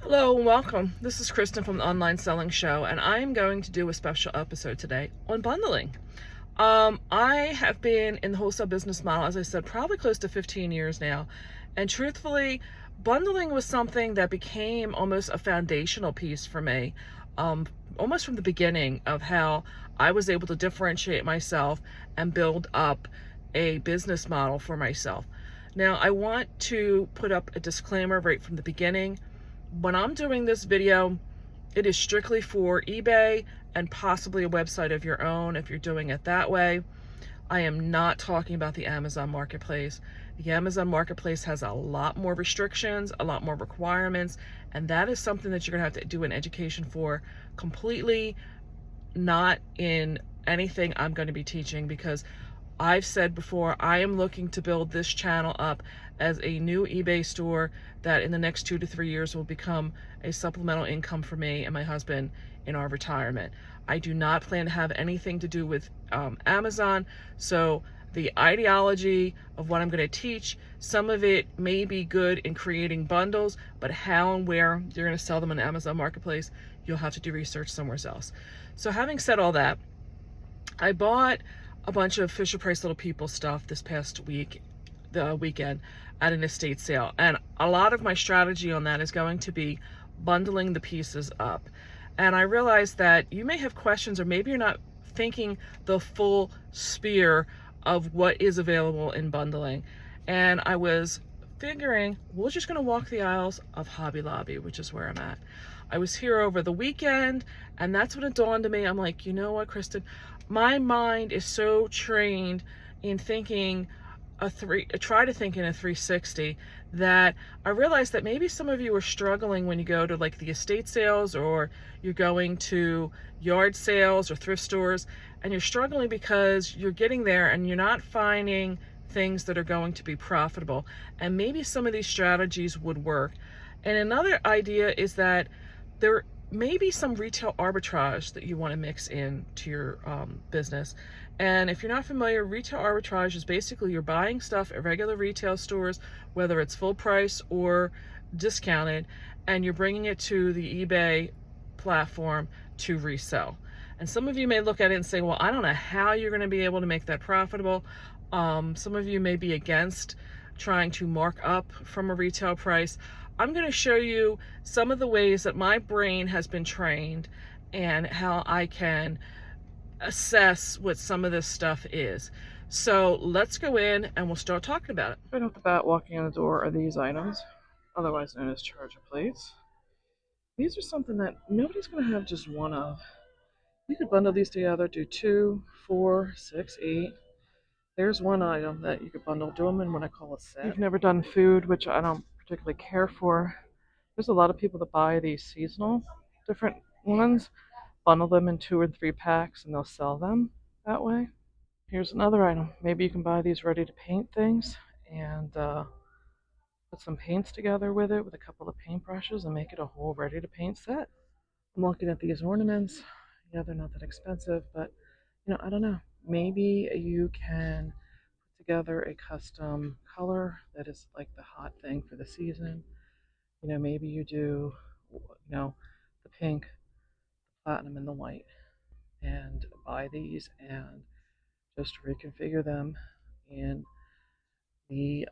Hello and welcome. This is Kristen from the Online Selling Show, and I'm going to do a special episode today on bundling. I have been in the wholesale business model, as I said, probably close to 15 years now. And truthfully, bundling was something that became almost a foundational piece for me, almost from the beginning of how I was able to differentiate myself and build up a business model for myself. Now, I want to put up a disclaimer right from the beginning. When I'm doing this video, it is strictly for eBay and possibly a website of your own if you're doing it that way. I am not talking about the Amazon Marketplace. The Amazon Marketplace has a lot more restrictions, a lot more requirements, and that is something that you're gonna have to do an education for, completely not in anything I'm going to be teaching, because I've said before, I am looking to build this channel up as a new eBay store that in the next 2 to 3 years will become a supplemental income for me and my husband in our retirement. I do not plan to have anything to do with Amazon, so the ideology of what I'm going to teach, some of it may be good in creating bundles, but how and where you're going to sell them on Amazon Marketplace, you'll have to do research somewhere else. So having said all that, I bought a bunch of Fisher Price Little People stuff this past the weekend, at an estate sale. And a lot of my strategy on that is going to be bundling the pieces up. And I realized that you may have questions, or maybe you're not thinking the full sphere of what is available in bundling. And I was figuring we're just going to walk the aisles of Hobby Lobby, which is where I'm at. I was here over the weekend, and that's when it dawned on me. I'm like, you know what, Kristen? My mind is so trained in thinking try to think in a 360, that I realized that maybe some of you are struggling when you go to like the estate sales, or you're going to yard sales or thrift stores, and you're struggling because you're getting there and you're not finding things that are going to be profitable. And maybe some of these strategies would work. And another idea is that there may be some retail arbitrage that you want to mix in to your business. And if you're not familiar, retail arbitrage is basically you're buying stuff at regular retail stores, whether it's full price or discounted, and you're bringing it to the eBay platform to resell. And some of you may look at it and say, well, I don't know how you're going to be able to make that profitable. Some of you may be against trying to mark up from a retail price. I'm going to show you some of the ways that my brain has been trained and how I can assess what some of this stuff is. So let's go in and we'll start talking about it. Right off the bat, walking in the door are these items, otherwise known as charger plates. These are something that nobody's going to have just one of. You could bundle these together, do 2, 4, 6, 8. There's one item that you could bundle, do them in what I call a set. You've never done food, which I don't particularly care for. There's a lot of people that buy these seasonal different ones, bundle them in 2 or 3 packs, and they'll sell them that way. Here's another item. Maybe you can buy these ready to paint things and put some paints together with it with a couple of paintbrushes and make it a whole ready to paint set. I'm looking at these ornaments. Yeah, they're not that expensive, but I don't know. Maybe you can put together a custom color that is like the hot thing for the season. Maybe you do, the pink, the platinum, and the white, and buy these and just reconfigure them in the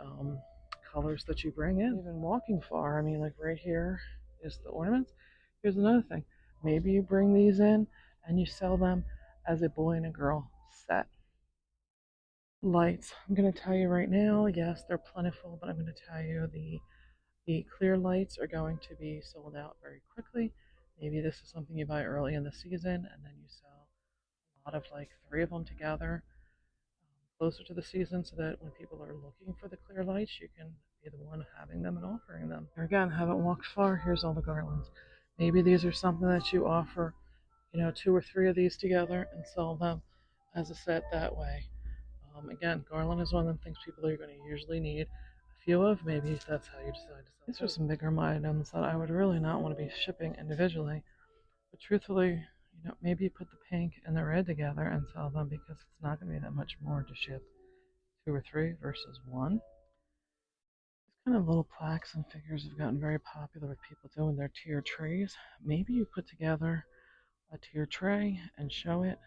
colors that you bring in. Even walking far, I mean, like right here is the ornaments. Here's another thing. Maybe you bring these in and you sell them as a boy and a girl set. Lights. I'm going to tell you right now, yes, they're plentiful, but I'm going to tell you the clear lights are going to be sold out very quickly. Maybe this is something you buy early in the season and then you sell a lot of like 3 of them together closer to the season, so that when people are looking for the clear lights, you can be the one having them and offering them. Here again, haven't walked far. Here's all the garlands. Maybe these are something that you offer, 2 or 3 of these together and sell them as a set that way. Again, garland is one of the things people are going to usually need a few of. Maybe that's how you decide to sell. These are some bigger items that I would really not want to be shipping individually. But truthfully, maybe you put the pink and the red together and sell them, because it's not going to be that much more to ship 2 or 3 versus 1. These Kind of little plaques and figures have gotten very popular with people doing their tier trays. Maybe you put together a tier tray and show it,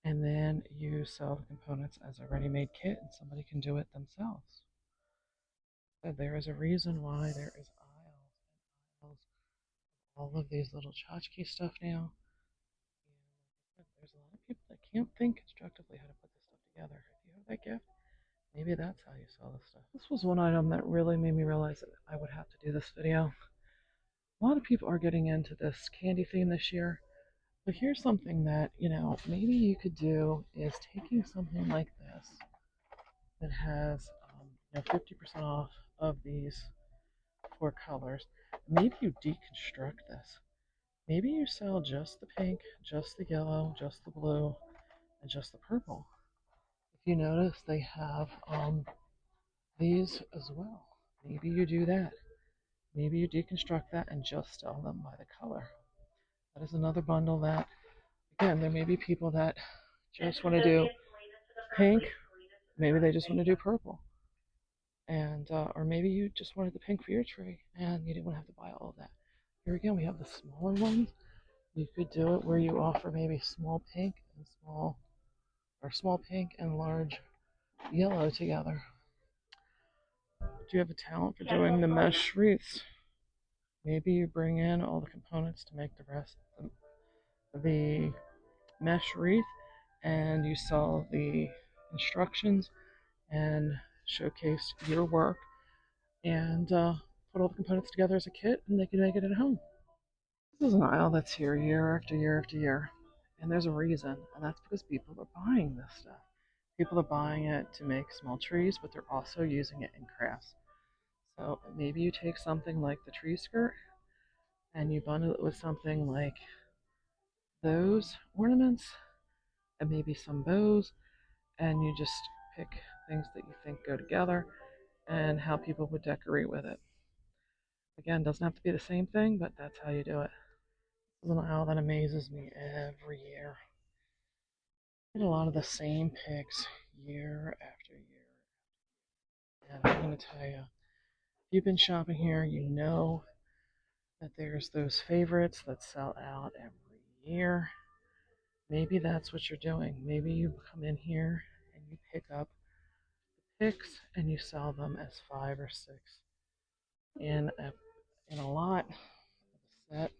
and then you sell the components as a ready-made kit, and somebody can do it themselves. So there is a reason why there is aisles and aisles of all of these little tchotchke stuff now. And there's a lot of people that can't think constructively how to put this stuff together. If you have that gift, maybe that's how you sell this stuff. This was one item that really made me realize that I would have to do this video. A lot of people are getting into this candy theme this year. But here's something that, maybe you could do is taking something like this that has, 50% off of these four colors. Maybe you deconstruct this. Maybe you sell just the pink, just the yellow, just the blue, and just the purple. If you notice, they have these as well. Maybe you do that. Maybe you deconstruct that and just sell them by the color. That is another bundle that, again, there may be people that just want to do pink. Maybe they just want to do purple. And or maybe you just wanted the pink for your tree and you didn't want to have to buy all of that. Here again, we have the smaller ones. You could do it where you offer maybe small pink and small pink and large yellow together. Do you have a talent for doing the mesh wreaths? Maybe you bring in all the components to make the rest of the mesh wreath, and you sell the instructions and showcase your work, and put all the components together as a kit, and they can make it at home. This is an aisle that's here year after year after year, and there's a reason, and that's because people are buying this stuff. People are buying it to make small trees, but they're also using it in crafts. So maybe you take something like the tree skirt and you bundle it with something like those ornaments and maybe some bows, and you just pick things that you think go together and how people would decorate with it. Again, doesn't have to be the same thing, but that's how you do it. This is an aisle that amazes me every year. I get a lot of the same picks year after year. And I'm going to tell you, if you've been shopping here, you know that there's those favorites that sell out every year. Maybe that's what you're doing. Maybe you come in here and you pick up the picks and you sell them as 5 or 6 in a lot of a set.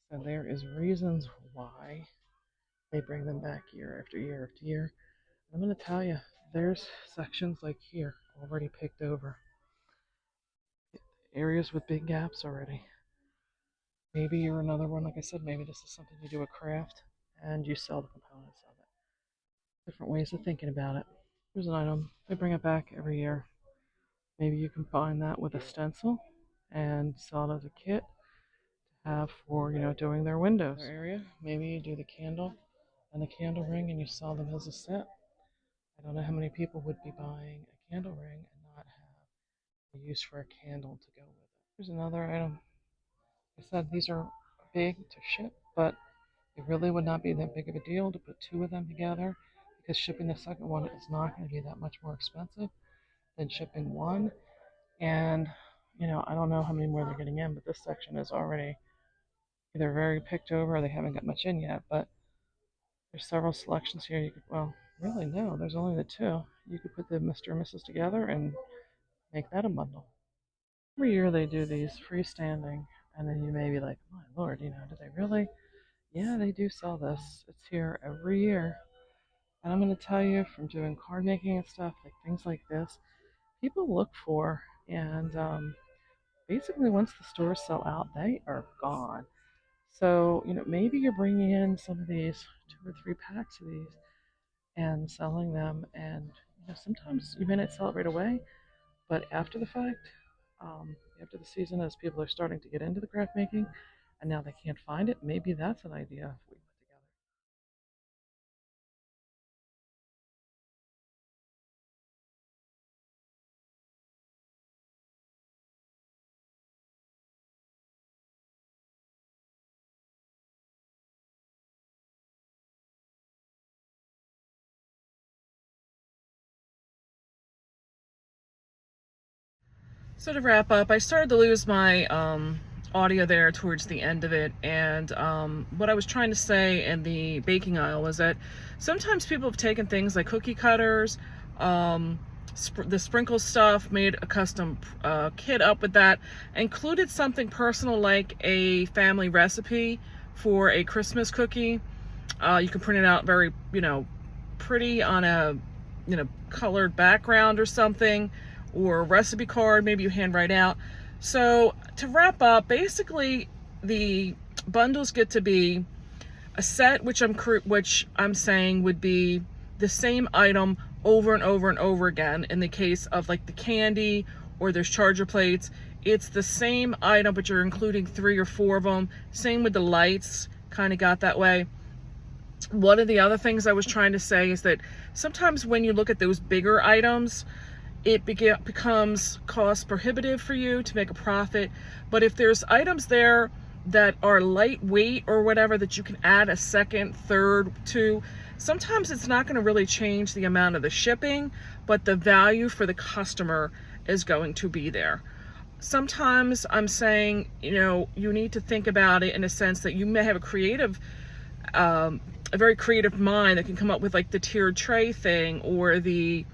So there is reasons why they bring them back year after year after year. I'm going to tell you, there's sections like here already picked over. Areas with big gaps already. Maybe you're another one, like I said, maybe this is something you do a craft and you sell the components of it. Different ways of thinking about it. Here's an item. They bring it back every year. Maybe you combine that with a stencil and sell it as a kit to have for, doing their windows. Area. Maybe you do the candle and the candle ring and you sell them as a set. I don't know how many people would be buying a candle ring and not have a use for a candle to go with it. Here's another item. I said these are big to ship, but it really would not be that big of a deal to put 2 of them together, because shipping the second one is not going to be that much more expensive than shipping one. And, I don't know how many more they're getting in, but this section is already either very picked over or they haven't got much in yet. But there's several selections here. You could, well, really, no, there's only the 2. You could put the Mr. and Mrs. together and make that a bundle. Every year they do these freestanding, and then you may be like, my lord, do they really? Yeah, they do sell this. It's here every year. And I'm going to tell you, from doing card making and stuff, like things like this, people look for, and basically once the stores sell out, they are gone. So, maybe you're bringing in some of these 2 or 3 packs of these and selling them. And, sometimes you may not sell it right away, but after the fact, after the season, as people are starting to get into the craft making and now they can't find it, maybe that's an idea if we put together. So to wrap up, I started to lose my audio there towards the end of it, and what I was trying to say in the baking aisle was that sometimes people have taken things like cookie cutters, the sprinkle stuff, made a custom kit up with that, included something personal like a family recipe for a Christmas cookie. You can print it out very, pretty on a, colored background or something, or a recipe card, maybe you handwrite out. So to wrap up, basically the bundles get to be a set, which I'm saying would be the same item over and over and over again. In the case of like the candy or there's charger plates, it's the same item, but you're including 3 or 4 of them. Same with the lights, kind of got that way. One of the other things I was trying to say is that sometimes when you look at those bigger items, it becomes cost prohibitive for you to make a profit. But if there's items there that are lightweight or whatever that you can add a second, third to, sometimes it's not going to really change the amount of the shipping, but the value for the customer is going to be there. Sometimes I'm saying, you need to think about it in a sense that you may have a very creative mind that can come up with like the tiered tray thing, or the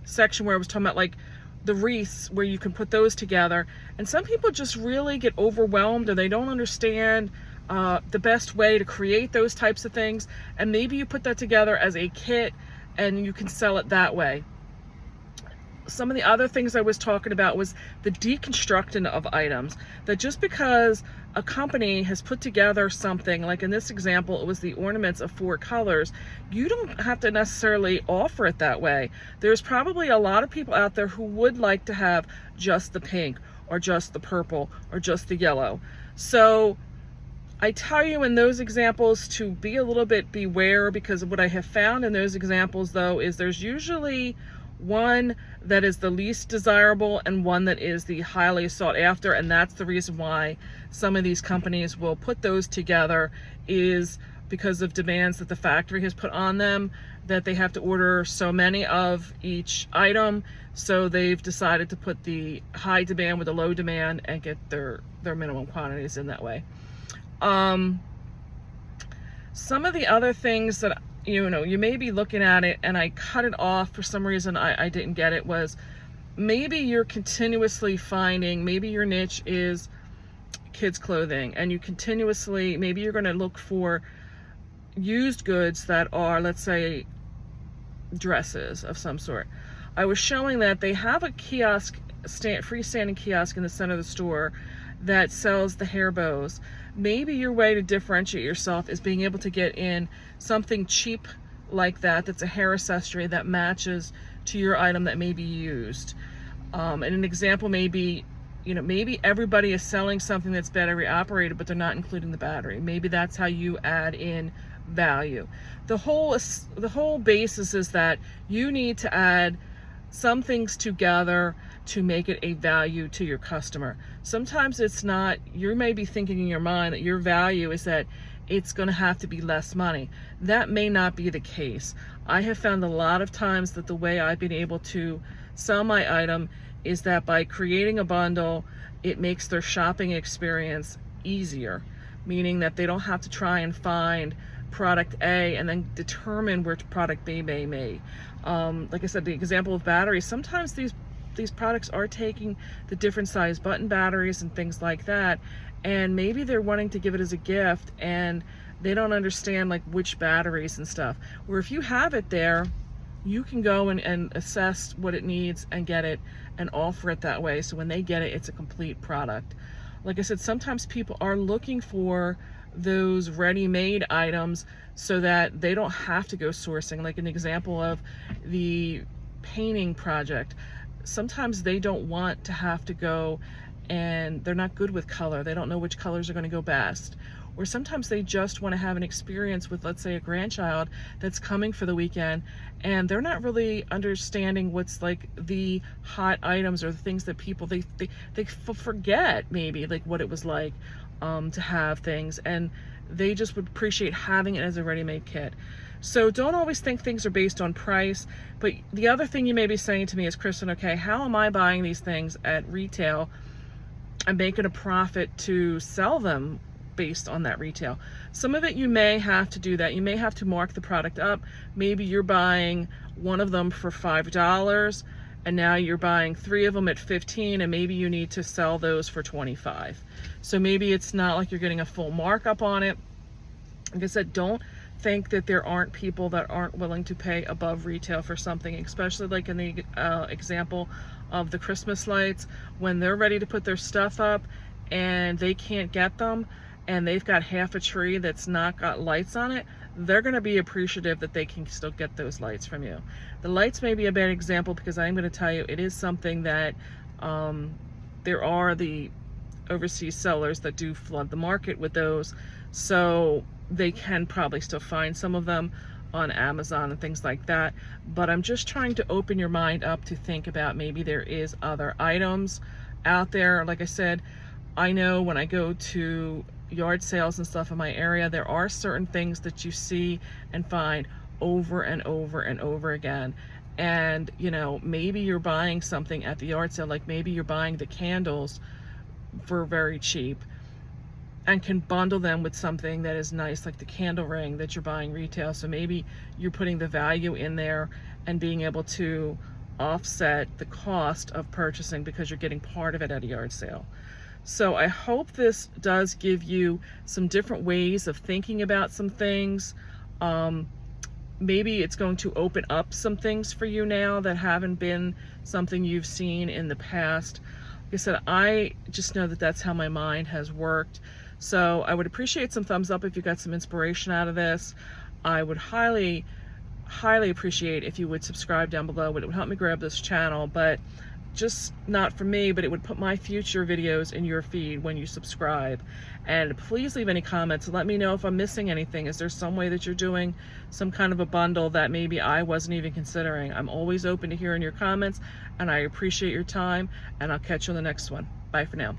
section where I was talking about like the wreaths where you can put those together. And some people just really get overwhelmed, or they don't understand the best way to create those types of things. And maybe you put that together as a kit and you can sell it that way. Some of the other things I was talking about was the deconstructing of items, that just because a company has put together something, like in this example, it was the ornaments of 4 colors, you don't have to necessarily offer it that way. There's probably a lot of people out there who would like to have just the pink, or just the purple, or just the yellow. So I tell you in those examples to be a little bit beware, because what I have found in those examples though is there's usually one that is the least desirable and one that is the highly sought after, and that's the reason why some of these companies will put those together, is because of demands that the factory has put on them, that they have to order so many of each item, so they've decided to put the high demand with the low demand and get their minimum quantities in that way. Some of the other things that you may be looking at it, and I cut it off for some reason, I didn't get it, was maybe you're continuously finding, maybe your niche is kids clothing, and you continuously, maybe you're going to look for used goods that are, let's say, dresses of some sort. I was showing that they have a kiosk, freestanding kiosk in the center of the store that sells the hair bows. Maybe your way to differentiate yourself is being able to get in something cheap like that, that's a hair accessory that matches to your item that may be used. And an example may be, maybe everybody is selling something that's battery operated, but they're not including the battery. Maybe that's how you add in value. The whole basis is that you need to add some things together to make it a value to your customer. Sometimes it's not, you may be thinking in your mind that your value is that it's going to have to be less money. That may not be the case. I have found a lot of times that the way I've been able to sell my item is that by creating a bundle, it makes their shopping experience easier, meaning that they don't have to try and find product A and then determine where product B may be. Like I said, the example of batteries, sometimes these products are taking the different size button batteries and things like that, and maybe they're wanting to give it as a gift and they don't understand like which batteries and stuff, where if you have it there, you can go and assess what it needs and get it and offer it that way, so when they get it, it's a complete product. Like I said, sometimes people are looking for those ready-made items so that they don't have to go sourcing. Like an example of the painting project, sometimes they don't want to have to go, and they're not good with color, they don't know which colors are going to go best. Or sometimes they just want to have an experience with, let's say, a grandchild that's coming for the weekend, and they're not really understanding what's like the hot items or the things that people they forget, maybe like what it was like to have things, and They just would appreciate having it as a ready-made kit. So don't always think things are based on price. But the other thing you may be saying to me is, Kristen, okay, how am I buying these things at retail and making a profit to sell them based on that retail? Some of it you may have to do that. You may have to mark the product up. Maybe you're buying one of them for $5 and now you're buying 3 of them at $15, and maybe you need to sell those for $25. So maybe it's not like you're getting a full markup on it. Like I said, don't think that there aren't people that aren't willing to pay above retail for something, especially like in the example of the Christmas lights. When they're ready to put their stuff up and they can't get them, and they've got half a tree that's not got lights on it, they're going to be appreciative that they can still get those lights from you. The lights may be a bad example, because I'm going to tell you it is something that there are the overseas sellers that do flood the market with those, so they can probably still find some of them on Amazon and things like that. But I'm just trying to open your mind up to think about maybe there is other items out there. Like I said, I know when I go to yard sales and stuff in my area, there are certain things that you see and find over and over and over again. And you know, maybe you're buying something at the yard sale, like maybe you're buying the candles for very cheap and can bundle them with something that is nice, like the candle ring that you're buying retail. So maybe you're putting the value in there and being able to offset the cost of purchasing because you're getting part of it at a yard sale. So I hope this does give you some different ways of thinking about some things. Maybe it's going to open up some things for you now that haven't been something you've seen in the past. Like I said, I just know that that's how my mind has worked. So I would appreciate some thumbs up if you got some inspiration out of this. I would highly appreciate if you would subscribe down below. It would help me grow this channel, but just not for me, but it would put my future videos in your feed when you subscribe. And please leave any comments. Let me know if I'm missing anything. Is there some way that you're doing some kind of a bundle that maybe I wasn't even considering? I'm always open to hearing your comments, and I appreciate your time, and I'll catch you on the next one. Bye for now.